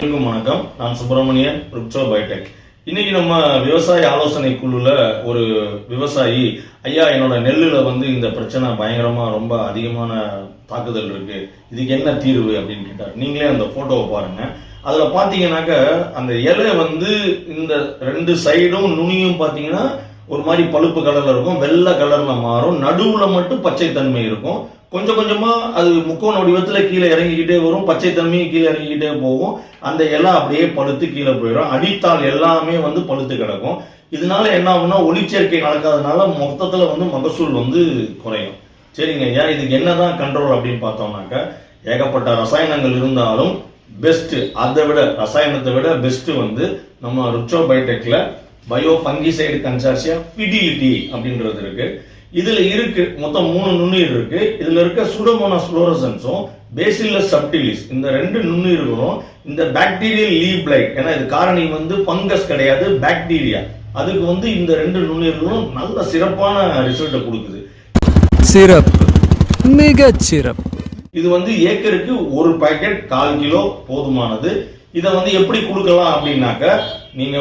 அனைவருக்கும் வணக்கம். நான் சுப்பிரமணியன், ருக்சோ பயோடெக். இன்னைக்கு நம்ம விவசாய ஆலோசனை குழுல ஒரு விவசாயி, ஐயா என்னோட நெல்லுல இந்த பிரச்சனை பயங்கரமா ரொம்ப அதிகமான தாக்குதல் இருக்கு, இதுக்கு என்ன தீர்வு அப்படின்னு கேட்டார். நீங்களே அந்த போட்டோவை பாருங்க. அதுல பாத்தீங்கன்னாக்க அந்த இலை இந்த ரெண்டு சைடும் நுனியும் பாத்தீங்கன்னா ஒரு மாதிரி பழுப்பு கலர்ல இருக்கும், வெள்ளை கலர்ல மாறும், நடுவுல மட்டும் பச்சை தன்மை இருக்கும். கொஞ்சம் கொஞ்சமா அது முக்கோண வடிவத்துல கீழே இறங்கிக்கிட்டே வரும், பச்சை தன்மையும் கீழே இறங்கிக்கிட்டே போகும். அந்த இலை அப்படியே பழுத்து கீழே போயிடும், அடித்தால் எல்லாமே பழுத்து கிடக்கும். இதனால என்ன ஆகும்னா ஒளிச்சேர்க்கை நடக்காதனால மொத்தத்துல மகசூல் குறையும். சரிங்க ஐயா, இதுக்கு என்னதான் கண்ட்ரோல் அப்படின்னு பார்த்தோம்னாக்க, ஏகப்பட்ட ரசாயனங்கள் இருந்தாலும் பெஸ்ட், அதை விட ரசாயனத்தை விட பெஸ்ட் நம்ம ருக்சோ பயோடெக்ல பயோ ஃபங்கிசைடு கன்சார்சியா ஃபிடிலிட்டி அப்படின்றது இருக்கு. இதுல இருக்கு மொத்தம் 3 நுண்ணுயிர் இருக்கு. இதுல இருக்க சூடோமோனாஸ் ஃப்ளோரசன்ஸும் பேசில்லஸ் சப்டிலிஸ், இந்த 2 நுண்ணுயிர்களும் இந்த பாக்டீரியல் லீவ் பிளைட், ஏன்னா இது காரணி ஃபங்கஸ் கிடையாது, பாக்டீரியா, அதுக்கு இந்த 2 நுண்ணுயிர்களும் நல்ல சிறப்பான ரிசல்ட்டை கொடுக்குது. சிறப்பு, மிக சிறப்பு. இது ஏக்கருக்கு ஒரு பாக்கெட் 1/4 கிலோ போதுமானது. இதை எப்படி கொடுக்கலாம் அப்படின்னாக்க, நீங்க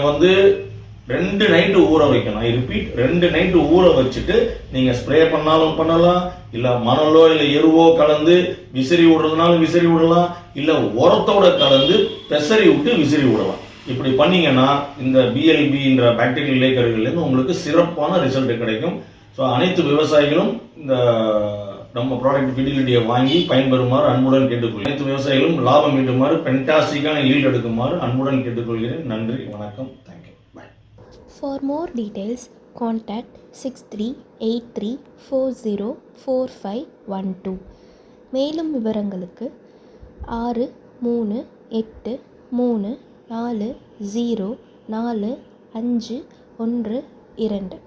2 நைட்டு ஊற வைக்கணும். ஐ ரிப்பீட், 2 நைட்டு ஊற வச்சுட்டு நீங்க ஸ்ப்ரே பண்ணாலும் பண்ணலாம், இல்ல மணலோ இல்ல எருவோ கலந்து விசிறி விடுறதுனாலும் விசிறி விடலாம், இல்ல உரத்தோட கலந்து பெசரி விட்டு விசிறி விடலாம். இப்படி பண்ணீங்கன்னா இந்த பிஎல்பின்ற பாக்டீரியல் இலைக்கருகள்ல உங்களுக்கு சிறப்பான ரிசல்ட் கிடைக்கும். ஸோ அனைத்து விவசாயிகளும் இந்த நம்ம ப்ராடக்ட் ஃபிடிலிட்டியை வாங்கி பயன்பெறுமாறு அன்புடன் கேட்டுக்கொள்கிறேன். அனைத்து விவசாயிகளும் லாபம் ஈட்டுமாறு, ஃபென்டாஸ்டிக்கான ஈல்ட் எடுக்குமாறு அன்புடன் கேட்டுக்கொள்கிறேன். நன்றி, வணக்கம், thank you, bye. For more details, contact 6383404512. மேலும் விவரங்களுக்கு 6383404512.